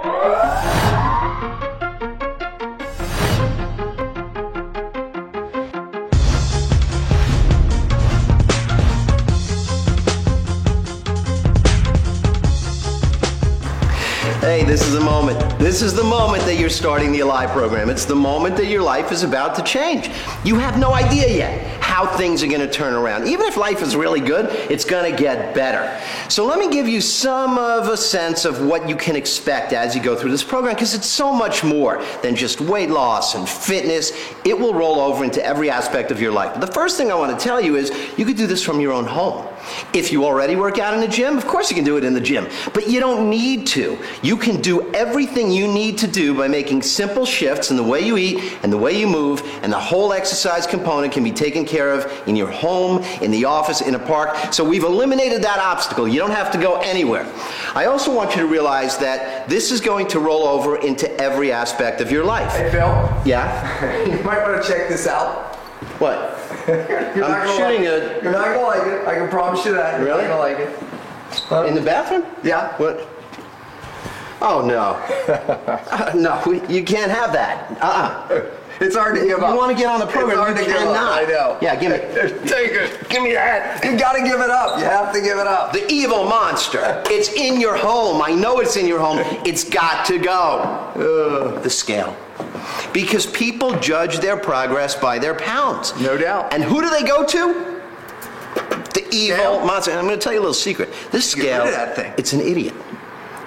Hey, this is the moment. This is the moment that you're starting the Alive program. It's the moment that your life is about to change. You have no idea yet how things are going to turn around. Even if life is really good, it's going to get better. So let me give you some of a sense of what you can expect as you go through this program, because it's so much more than just weight loss and fitness. It will roll over into every aspect of your life. But the first thing I want to tell you is you could do this from your own home. If you already work out in the gym, of course you can do it in the gym, but you don't need to. You can do everything you need to do by making simple shifts in the way you eat and the way you move, and the whole exercise component can be taken care of in your home, in the office, in a park. So we've eliminated that obstacle. You don't have to go anywhere. I also want you to realize that this is going to roll over into every aspect of your life. Hey, Phil. Yeah? You might want to check this out. What? I'm shooting a... You're not going to like it. I can promise you that. You're Really? not going to like it. In the bathroom? Yeah. What? Oh, no. No, you can't have that. It's hard to give up. You want to get on the program, It's hard you to give up. cannot. I know. Yeah, give me. Take it. Give me that. You got to give it up. You have to give it up. The evil monster. It's in your home. I know it's in your home. It's got to go. The scale. Because people judge their progress by their pounds. No doubt. And who do they go to? The evil Scale. monster. And I'm going to tell you a little secret. This scale, Get rid of that thing. it's an idiot.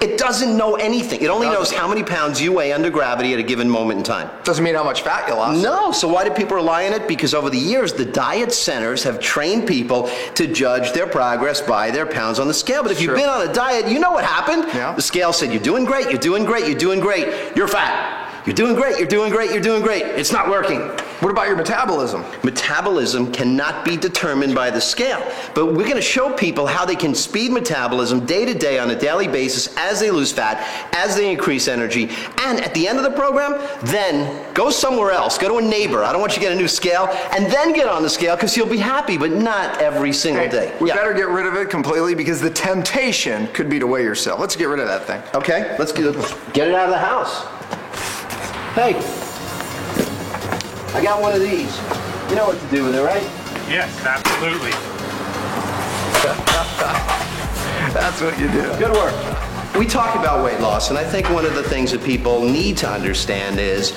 It doesn't know anything. It only knows how many pounds you weigh under gravity at a given moment in time. Doesn't mean how much fat you lost. No, so why do people rely on it? Because over the years, the diet centers have trained people to judge their progress by their pounds on the scale. But if you've been on a diet, you know what happened. Yeah. The scale said, you're doing great, you're doing great, you're doing great, you're fat. You're doing great, you're doing great, you're doing great. It's not working. What about your metabolism? Metabolism cannot be determined by the scale, but we're going to show people how they can speed metabolism day to day on a daily basis as they lose fat, as they increase energy, and at the end of the program, then go somewhere else, go to a neighbor. I don't want you to get a new scale, and then get on the scale because you'll be happy, but not every single day. We better get rid of it completely because the temptation could be to weigh yourself. Let's get rid of that thing. Okay, let's get it out of the house. Hey, I got one of these. You know what to do with it, right? Yes, absolutely. That's what you do. Good work. We talk about weight loss, and I think one of the things that people need to understand is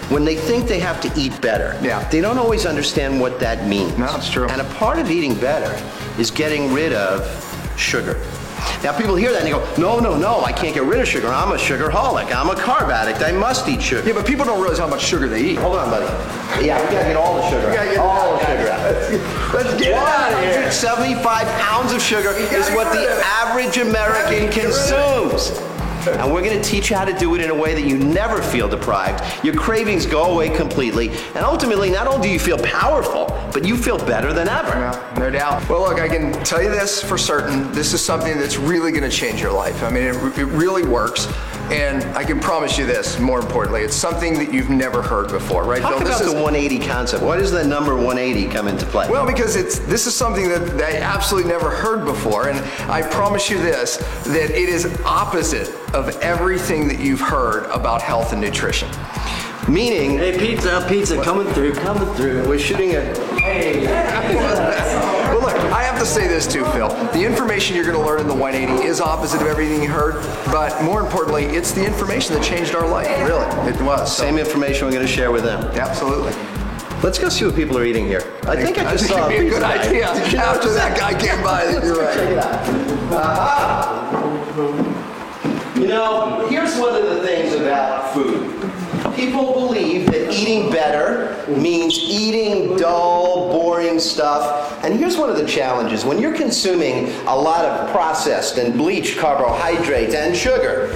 when they think they have to eat better, they don't always understand what that means. No, it's true. And a part of eating better is getting rid of sugar. Now people hear that and they go, no, I can't get rid of sugar. I'm a sugarholic. I'm a carb addict. I must eat sugar. Yeah, but people don't realize how much sugar they eat. Hold on, buddy. Yeah, we gotta get all the sugar out. All the sugar out. Let's get it out of here. 175 pounds of sugar is what the average American consumes. And we're going to teach you how to do it in a way that you never feel deprived. Your cravings go away completely. And ultimately, not only do you feel powerful, but you feel better than ever. Yeah, no doubt. Well, look, I can tell you this for certain. This is something that's really going to change your life. I mean, it really works. And I can promise you this, more importantly, it's something that you've never heard before, right, Talk Bill? about the 180 concept. Why does the number 180 come into play? Well, because this is something that I absolutely never heard before, and I promise you this, that it is opposite of everything that you've heard about health and nutrition. Meaning, Hey, pizza, coming through. we're shooting a... Well, look, I have to say this too, Phil. The information you're going to learn in the 180 is opposite of everything you heard, but more importantly, it's the information that changed our life. Really, it was. Same information we're going to share with them. Absolutely. Let's go see what people are eating here. I think I just saw it'd be a good pizza guy. idea. Did you After notice that guy came by, you're right. Check it out. You know, here's one of the things about food. People believe that eating better means eating dull, boring stuff. And here's one of the challenges. When you're consuming a lot of processed and bleached carbohydrates and sugar,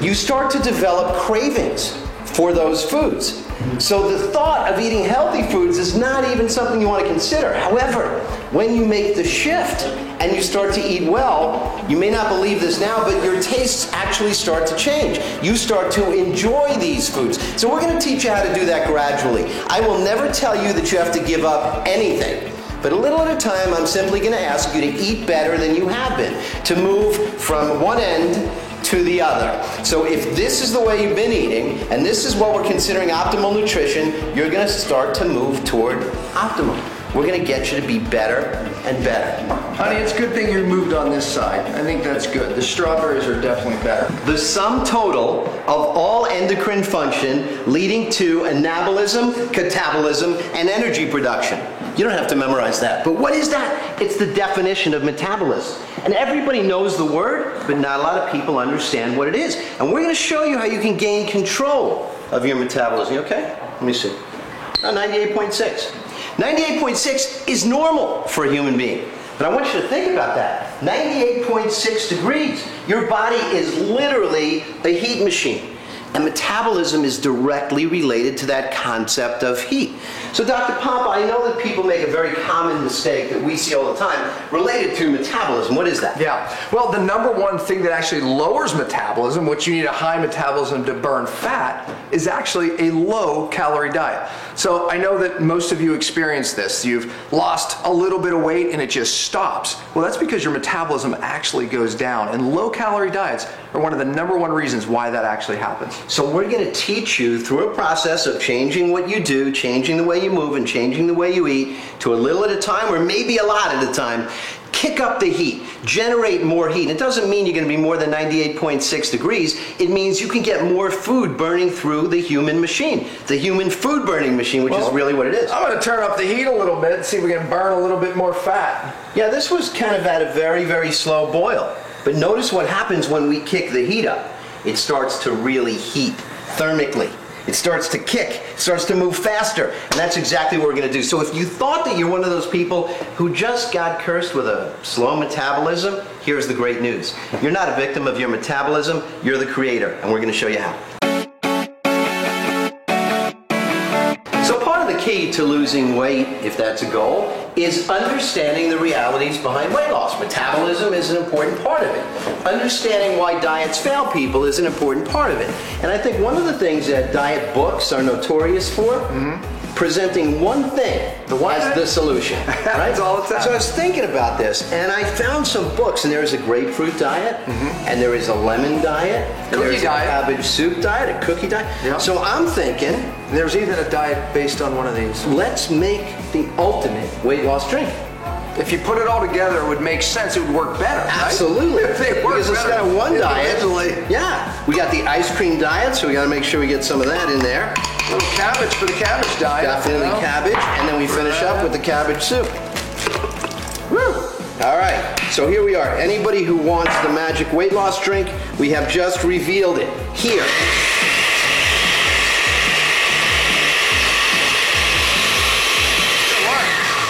you start to develop cravings for those foods. So the thought of eating healthy foods is not even something you want to consider. However, when you make the shift and you start to eat well, you may not believe this now, but your tastes actually start to change. You start to enjoy these foods. So we're going to teach you how to do that gradually. I will never tell you that you have to give up anything. But a little at a time, I'm simply going to ask you to eat better than you have been, to move from one end to the other. So if this is the way you've been eating, and this is what we're considering optimal nutrition, you're going to start to move toward optimal. We're going to get you to be better and better. Honey, it's a good thing you moved on this side. I think that's good. The strawberries are definitely better. The sum total of all endocrine function leading to anabolism, catabolism, and energy production. You don't have to memorize that. But what is that? It's the definition of metabolism. And everybody knows the word, but not a lot of people understand what it is. And we're going to show you how you can gain control of your metabolism. You okay? Let me see. 98.6. 98.6 is normal for a human being. But I want you to think about that. 98.6 degrees. Your body is literally a heat machine. And metabolism is directly related to that concept of heat. So Dr. Pompa, I know that people make a very common mistake that we see all the time related to metabolism. What is that? Yeah, well, the number one thing that actually lowers metabolism, which you need a high metabolism to burn fat, is actually a low-calorie diet. So I know that most of you experience this. You've lost a little bit of weight and it just stops. Well, that's because your metabolism actually goes down, and low-calorie diets are one of the number one reasons why that actually happens. So we're going to teach you through a process of changing what you do, changing the way you move, and changing the way you eat to a little at a time, or maybe a lot at a time. Kick up the heat, generate more heat. It doesn't mean you're going to be more than 98.6 degrees. It means you can get more food burning through the human machine, the human food burning machine, which is really what it is. I'm going to turn up the heat a little bit and see if we can burn a little bit more fat. Yeah, this was kind of at a very, very slow boil. But notice what happens when we kick the heat up. It starts to really heat thermically. It starts to kick, it starts to move faster, and that's exactly what we're going to do. So if you thought that you're one of those people who just got cursed with a slow metabolism, here's the great news. You're not a victim of your metabolism, you're the creator, and we're going to show you how. So part of the key to losing weight, if that's a goal, is understanding the realities behind weight loss. Metabolism is an important part of it. Understanding why diets fail people is an important part of it. And I think one of the things that diet books are notorious for, presenting one thing as the solution. Right? That's all it's at. So I was thinking about this, and I found some books, and there is a grapefruit diet, and there is a lemon diet, and there's a cabbage soup diet, a cookie diet. Yep. So I'm thinking, There's even a diet based on one of these. let's make the ultimate weight loss drink. If you put it all together, it would make sense. It would work better. Right? Absolutely. If they work because it's better got one diet. individually. Yeah. We got the ice cream diet, so we got to make sure we get some of that in there. A little cabbage for the cabbage diet. Definitely you know? cabbage, and then we finish up with the cabbage soup. Woo! All right, so here we are. Anybody who wants the magic weight loss drink, we have just revealed it here.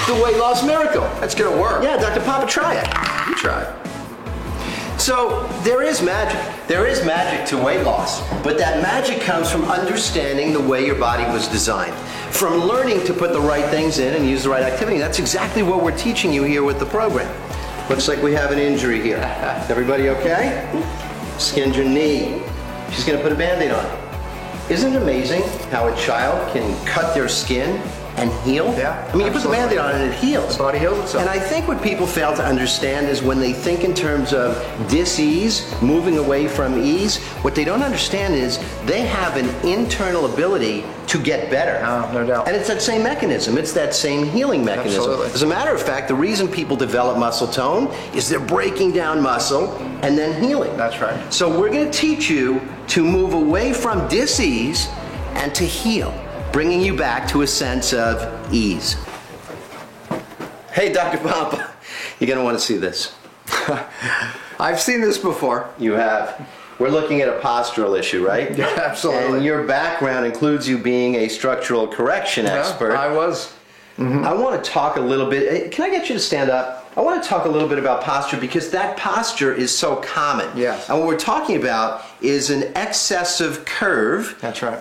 The weight loss miracle. That's gonna work. Yeah, Dr. Pompa, try it. You try it. So there is magic. There is magic to weight loss, but that magic comes from understanding the way your body was designed, from learning to put the right things in and use the right activity. That's exactly what we're teaching you here with the program. Looks like we have an injury here. Everybody okay? Skinned your knee. She's gonna put a Band-Aid on it. Isn't it amazing how a child can cut their skin and heal? Yeah, I mean, you put the absolutely. Band-Aid on it and it heals. The body heals itself. And I think what people fail to understand is when they think in terms of dis-ease, moving away from ease, what they don't understand is they have an internal ability to get better. Oh, no doubt. And it's that same mechanism. It's that same healing mechanism. Absolutely. As a matter of fact, the reason people develop muscle tone is they're breaking down muscle and then healing. That's right. So we're going to teach you to move away from dis-ease and to heal, bringing you back to a sense of ease. Hey, Dr. Pompa, you're going to want to see this. I've seen this before. You have. We're looking at a postural issue, right? Yeah, absolutely. And your background includes you being a structural correction expert. I was. I want to talk a little bit. Can I get you to stand up? I want to talk a little bit about posture because that posture is so common. Yes. And what we're talking about is an excessive curve. That's right.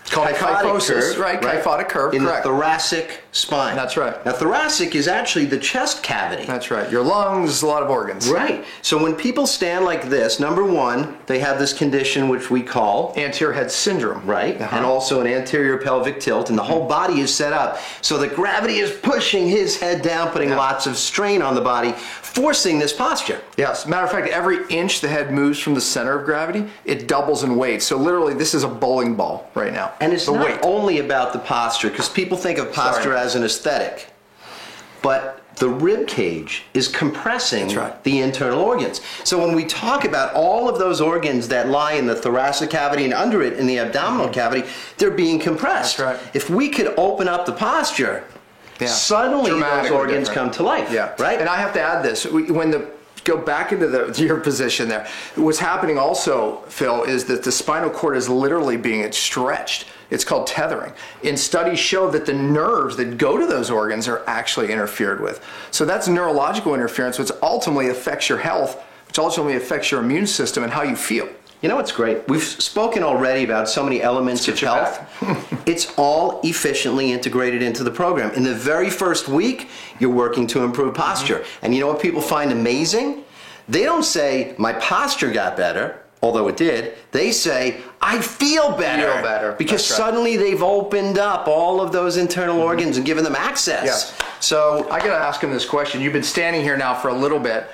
It's called kyphosis, right? Kyphotic curve, in correct. the thoracic spine. That's right. Now, thoracic is actually the chest cavity. That's right. Your lungs, a lot of organs. Right. So when people stand like this, number one, they have this condition which we call anterior head syndrome. Right. And also an anterior pelvic tilt, and the whole body is set up so that gravity is pushing his head down, putting lots of strain on the body, forcing this posture. Yes. Matter of fact, every inch the head moves from the center of gravity, it doubles in weight. So literally, this is a bowling ball right now. And it's the not weight. only about the posture, because people think of posture as an aesthetic, but the rib cage is compressing the internal organs. So when we talk about all of those organs that lie in the thoracic cavity and under it in the abdominal cavity, they're being compressed. That's right. If we could open up the posture, suddenly those organs come to life. Yeah. Right? And I have to add this. Go back into your position there. What's happening also, Phil, is that the spinal cord is literally being stretched. It's called tethering. And studies show that the nerves that go to those organs are actually interfered with. So that's neurological interference, which ultimately affects your health, which ultimately affects your immune system and how you feel. You know what's great? We've spoken already about so many elements of health. It's all efficiently integrated into the program. In the very first week, you're working to improve posture. And you know what people find amazing? They don't say, my posture got better, although it did. They say, I feel better. Because suddenly they've opened up all of those internal organs and given them access. Yes. So I gotta ask him this question. You've been standing here now for a little bit.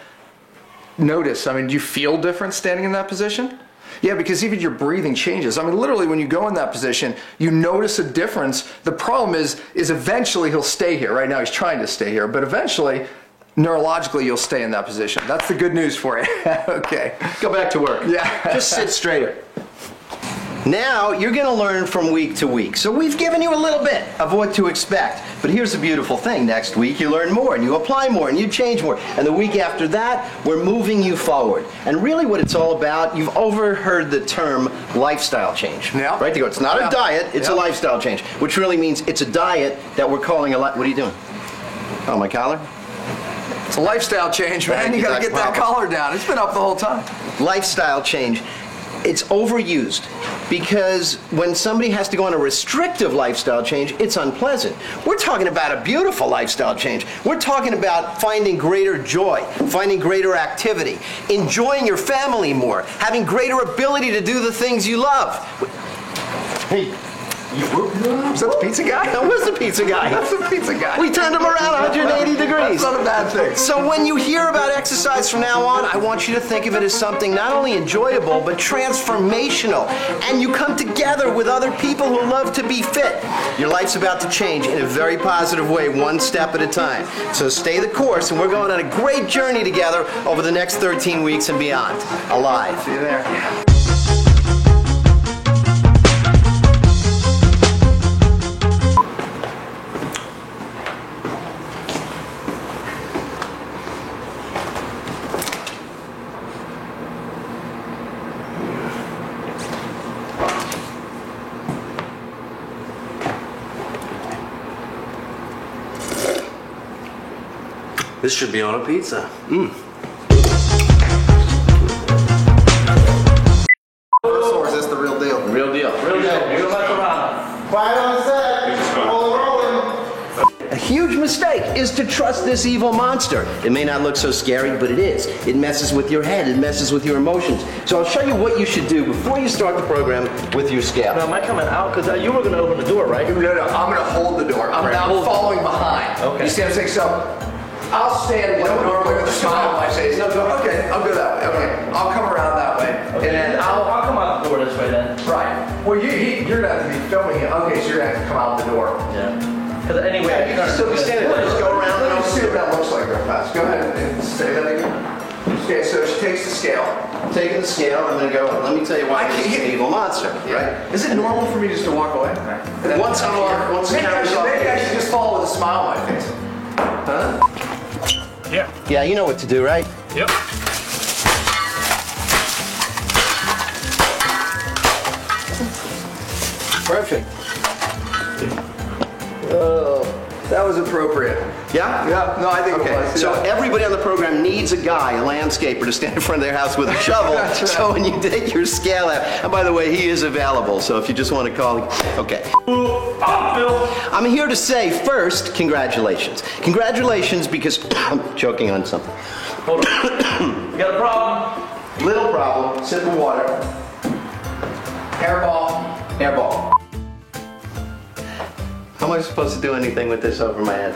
Notice, do you feel different standing in that position? Yeah, because even your breathing changes. Literally when you go in that position, you notice a difference. The problem is eventually he'll stay here. Right now he's trying to stay here, but eventually, neurologically, you'll stay in that position. That's the good news for you. Okay. go back to work. Yeah. Just sit straighter. Now, you're going to learn from week to week. So we've given you a little bit of what to expect. But here's the beautiful thing. Next week, you learn more, and you apply more, and you change more. And the week after that, we're moving you forward. And really what it's all about, you've overheard the term lifestyle change. Yeah. Right? It's not a diet, it's a lifestyle change. Which really means it's a diet that we're calling a... What are you doing? Oh, my collar? It's a lifestyle change, man. You got to get that collar down. It's been up the whole time. Lifestyle change. It's overused because when somebody has to go on a restrictive lifestyle change, it's unpleasant. We're talking about a beautiful lifestyle change. We're talking about finding greater joy, finding greater activity, enjoying your family more, having greater ability to do the things you love. Hey. Was that the pizza guy? That was the pizza guy. That's the pizza guy. We turned him around 180 degrees. That's not a bad thing. So when you hear about exercise from now on, I want you to think of it as something not only enjoyable, but transformational. And you come together with other people who love to be fit. Your life's about to change in a very positive way, one step at a time. So stay the course, and we're going on a great journey together over the next 13 weeks and beyond. Alive. See you there. This should be on a pizza. Or is this the real deal? Real deal. Real deal. You don't mess around. Quiet on set. Rolling. A huge mistake is to trust this evil monster. It may not look so scary, but it is. It messes with your head. It messes with your emotions. So I'll show you what you should do before you start the program with your scale. Now, am I coming out? Because you were going to open the door, right? No, I'm going to hold the door. I'm now following behind. Okay. You see what I'm saying? So I'll stand like normally with a smile on my face. No, go. Okay, I'll go that way. Okay, I'll come around that way, Okay. and then I'll come out the door this way then. Right. Well, you're gonna have to be filming it. Okay, so you're gonna have to come out the door. Yeah. Because anyway, You can still be standing there. Just go around and Let's see what that looks like real fast. Go ahead and say that again. Okay, so she takes the scale. Taking the scale, I'm going to go, let me tell you why this is an evil monster, right? Is it normal for me just to walk away? Once I'm off, once the camera's off. Maybe I should just follow with a smile on my face. Huh? Yeah. Yeah, you know what to do, right? Yep. Perfect. Oh, that was appropriate. Yeah? Yeah, no, I think it was. So yeah. everybody on the program needs a guy, a landscaper, to stand in front of their house with a shovel. That's right. So when you take your scale out, and by the way, he is available. So if you just want to call, okay. I'm here to say first, congratulations. Congratulations because I'm choking on something. Hold on. You got a problem? Little problem. Sip of water. Hairball. Airball. How am I supposed to do anything with this over my head?